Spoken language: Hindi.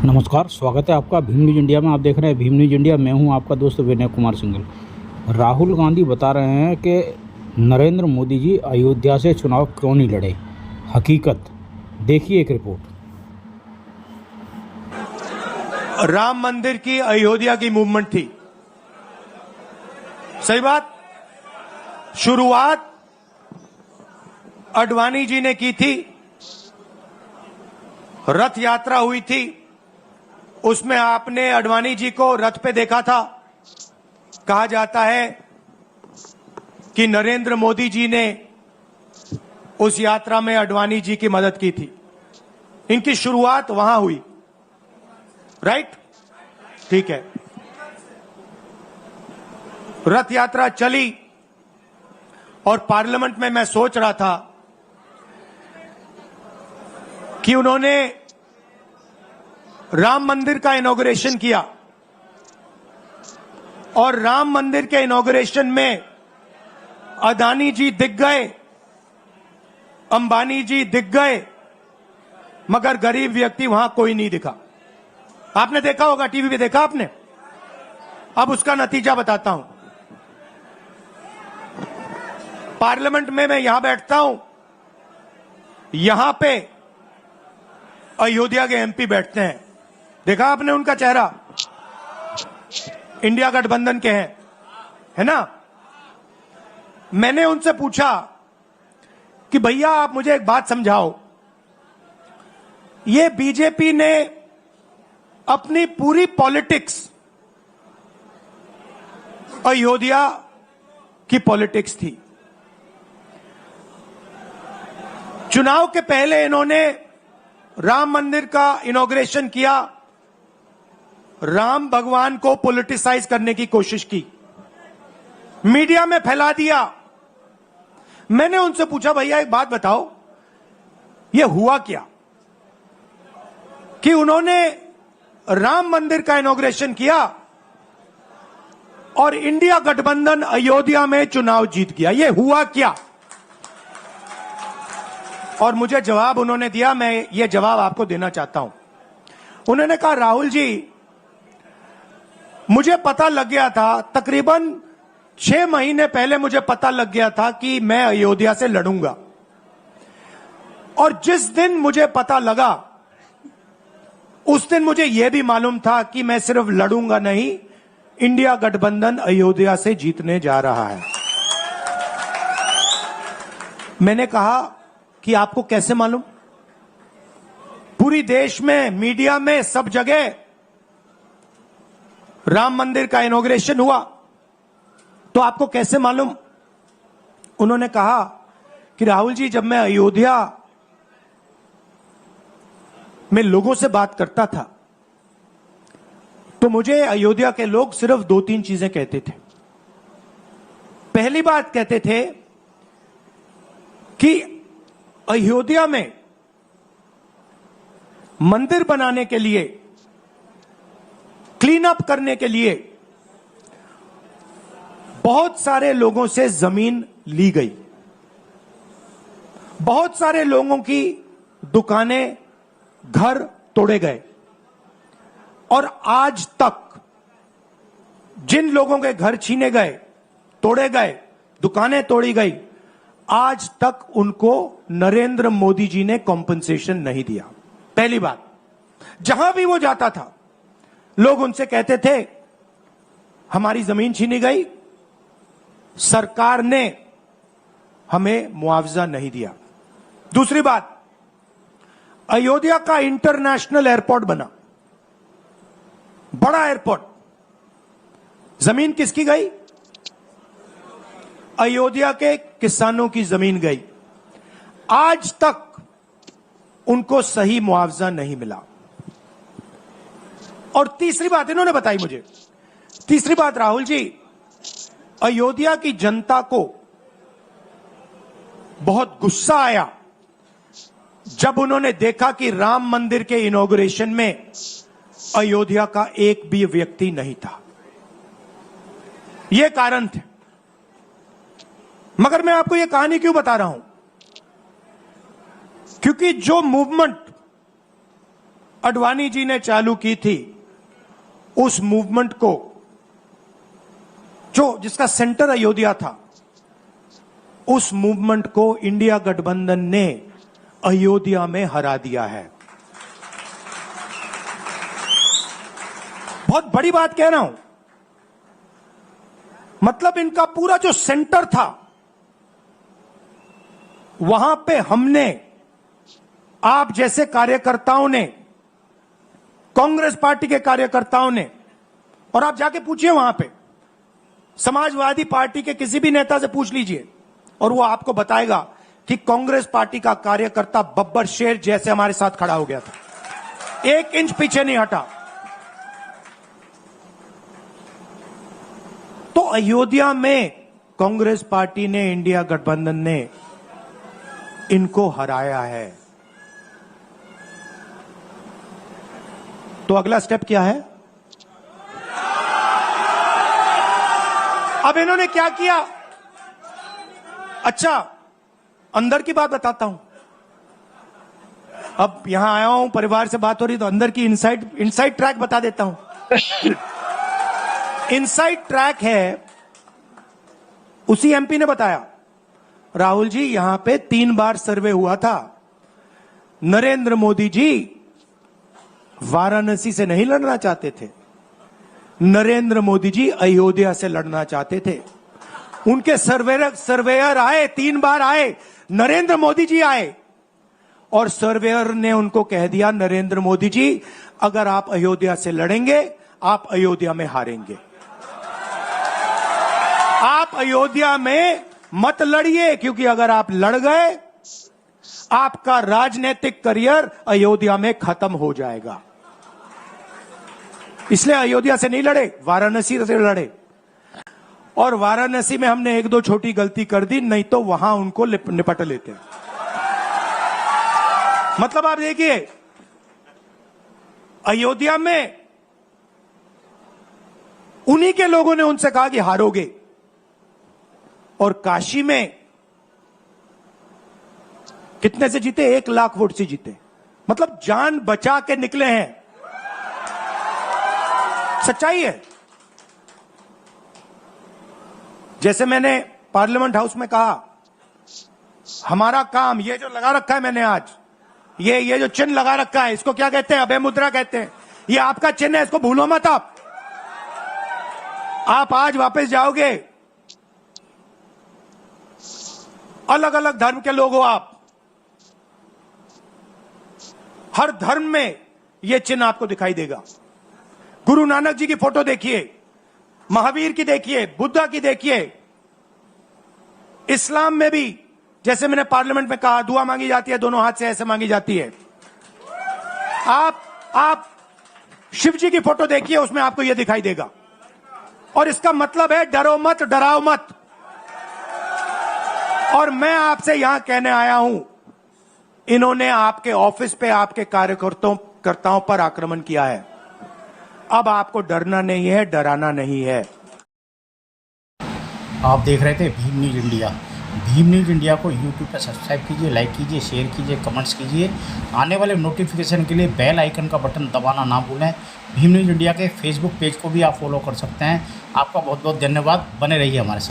नमस्कार, स्वागत है आपका भीम न्यूज इंडिया में। आप देख रहे हैं भीम न्यूज इंडिया। मैं हूं आपका दोस्त विनय कुमार सिंघल। राहुल गांधी बता रहे हैं कि नरेंद्र मोदी जी अयोध्या से चुनाव क्यों नहीं लड़े। हकीकत देखिए एक रिपोर्ट। राम मंदिर की अयोध्या की मूवमेंट थी, सही बात। शुरुआत अडवाणी जी ने की थी, रथ यात्रा हुई थी, उसमें आपने अडवाणी जी को रथ पे देखा था। कहा जाता है कि नरेंद्र मोदी जी ने उस यात्रा में अडवाणी जी की मदद की थी। इनकी शुरुआत वहां हुई, राइट? ठीक है। रथ यात्रा चली और पार्लियामेंट में मैं सोच रहा था कि उन्होंने राम मंदिर का इनॉग्रेशन किया और राम मंदिर के इनॉग्रेशन में अदानी जी दिख गए, अंबानी जी दिख गए, मगर गरीब व्यक्ति वहां कोई नहीं दिखा। आपने देखा होगा, टीवी पे देखा आपने। अब उसका नतीजा बताता हूं। पार्लियामेंट में मैं यहां बैठता हूं, यहां पे अयोध्या के एमपी बैठते हैं। देखा आपने उनका चेहरा, इंडिया गठबंधन के हैं, है ना। मैंने उनसे पूछा कि भैया आप मुझे एक बात समझाओ, ये बीजेपी ने अपनी पूरी पॉलिटिक्स अयोध्या की पॉलिटिक्स थी। चुनाव के पहले इन्होंने राम मंदिर का इनॉग्रेशन किया, राम भगवान को पॉलिटिसाइज करने की कोशिश की, मीडिया में फैला दिया। मैंने उनसे पूछा भैया एक बात बताओ, यह हुआ क्या कि उन्होंने राम मंदिर का इनॉग्रेशन किया और इंडिया गठबंधन अयोध्या में चुनाव जीत गया? यह हुआ क्या? और मुझे जवाब उन्होंने दिया, मैं ये जवाब आपको देना चाहता हूं। उन्होंने कहा राहुल जी, मुझे पता लग गया था, तकरीबन 6 महीने पहले मुझे पता लग गया था कि मैं अयोध्या से लड़ूंगा, और जिस दिन मुझे पता लगा उस दिन मुझे यह भी मालूम था कि मैं सिर्फ लड़ूंगा नहीं, इंडिया गठबंधन अयोध्या से जीतने जा रहा है। मैंने कहा कि आपको कैसे मालूम? पूरी देश में, मीडिया में, सब जगह राम मंदिर का इनॉग्रेशन हुआ, तो आपको कैसे मालूम? उन्होंने कहा कि राहुल जी, जब मैं अयोध्या में लोगों से बात करता था तो मुझे अयोध्या के लोग सिर्फ 2-3 चीजें कहते थे। पहली बात कहते थे कि अयोध्या में मंदिर बनाने के लिए, क्लीन अप करने के लिए बहुत सारे लोगों से जमीन ली गई, बहुत सारे लोगों की दुकानें, घर तोड़े गए, और आज तक जिन लोगों के घर छीने गए, तोड़े गए, दुकानें तोड़ी गई, आज तक उनको नरेंद्र मोदी जी ने कॉम्पनसेशन नहीं दिया। पहली बात। जहां भी वो जाता था लोग उनसे कहते थे हमारी जमीन छीनी गई, सरकार ने हमें मुआवजा नहीं दिया। दूसरी बात, अयोध्या का इंटरनेशनल एयरपोर्ट बना, बड़ा एयरपोर्ट, जमीन किसकी गई? अयोध्या के किसानों की जमीन गई। आज तक उनको सही मुआवजा नहीं मिला। और तीसरी बात इन्होंने बताई मुझे, तीसरी बात, राहुल जी, अयोध्या की जनता को बहुत गुस्सा आया जब उन्होंने देखा कि राम मंदिर के इनॉग्रेशन में अयोध्या का एक भी व्यक्ति नहीं था। यह कारण थे। मगर मैं आपको यह कहानी क्यों बता रहा हूं? क्योंकि जो मूवमेंट अडवाणी जी ने चालू की थी, उस मूवमेंट को जिसका सेंटर अयोध्या था, उस मूवमेंट को इंडिया गठबंधन ने अयोध्या में हरा दिया है। बहुत बड़ी बात कह रहा हूं। मतलब इनका पूरा जो सेंटर था, वहां पे हमने, आप जैसे कार्यकर्ताओं ने, कांग्रेस पार्टी के कार्यकर्ताओं ने, और आप जाके पूछिए वहां पे समाजवादी पार्टी के किसी भी नेता से पूछ लीजिए और वो आपको बताएगा कि कांग्रेस पार्टी का कार्यकर्ता बब्बर शेर जैसे हमारे साथ खड़ा हो गया था, 1 इंच पीछे नहीं हटा। तो अयोध्या में कांग्रेस पार्टी ने, इंडिया गठबंधन ने इनको हराया है। तो अगला स्टेप क्या है? अब इन्होंने क्या किया? अच्छा, अंदर की बात बताता हूं। अब यहां आया हूं, परिवार से बात हो रही, तो अंदर की इनसाइड ट्रैक बता देता हूं। इनसाइड ट्रैक है, उसी एमपी ने बताया, राहुल जी यहां पे 3 बार सर्वे हुआ था। नरेंद्र मोदी जी वाराणसी से नहीं लड़ना चाहते थे, नरेंद्र मोदी जी अयोध्या से लड़ना चाहते थे। उनके सर्वेयर आए, 3 बार आए, नरेंद्र मोदी जी आए, और सर्वेयर ने उनको कह दिया, नरेंद्र मोदी जी अगर आप अयोध्या से लड़ेंगे, आप अयोध्या में हारेंगे, आप अयोध्या में मत लड़िए, क्योंकि अगर आप लड़ गए, आपका राजनीतिक करियर अयोध्या में खत्म हो जाएगा। इसलिए अयोध्या से नहीं लड़े, वाराणसी से लड़े। और वाराणसी में हमने 1-2 छोटी गलती कर दी, नहीं तो वहां उनको निपट लेते। मतलब आप देखिए, अयोध्या में उन्हीं के लोगों ने उनसे कहा कि हारोगे, और काशी में कितने से जीते? 1 लाख वोट से जीते। मतलब जान बचा के निकले हैं। सच्चाई है। जैसे मैंने पार्लियामेंट हाउस में कहा, हमारा काम, ये जो लगा रखा है मैंने आज, ये जो चिन्ह लगा रखा है, इसको क्या कहते हैं? अभय मुद्रा कहते हैं। ये आपका चिन्ह है, इसको भूलो मत। आप आज वापस जाओगे, अलग अलग धर्म के लोग हो आप, हर धर्म में यह चिन्ह आपको दिखाई देगा। गुरु नानक जी की फोटो देखिए, महावीर की देखिए, बुद्धा की देखिए। इस्लाम में भी, जैसे मैंने पार्लियामेंट में कहा, दुआ मांगी जाती है, दोनों हाथ से ऐसे मांगी जाती है। आप शिव जी की फोटो देखिए, उसमें आपको यह दिखाई देगा। और इसका मतलब है डरो मत, डराओ मत। और मैं आपसे यहां कहने आया हूं, इन्होंने आपके ऑफिस पे, आपके कार्यकर्ताओं पर आक्रमण किया है। अब आपको डरना नहीं है, डराना नहीं है। आप देख रहे थे Bhim news India. Bhim news India को यूट्यूब पर सब्सक्राइब कीजिए, लाइक कीजिए, शेयर कीजिए, कमेंट्स कीजिए। आने वाले नोटिफिकेशन के लिए बेल आइकन का बटन दबाना ना भूलें। भीम न्यूज इंडिया के फेसबुक पेज को भी आप फॉलो कर सकते हैं। आपका बहुत बहुत धन्यवाद। बने रहिए हमारे साथ।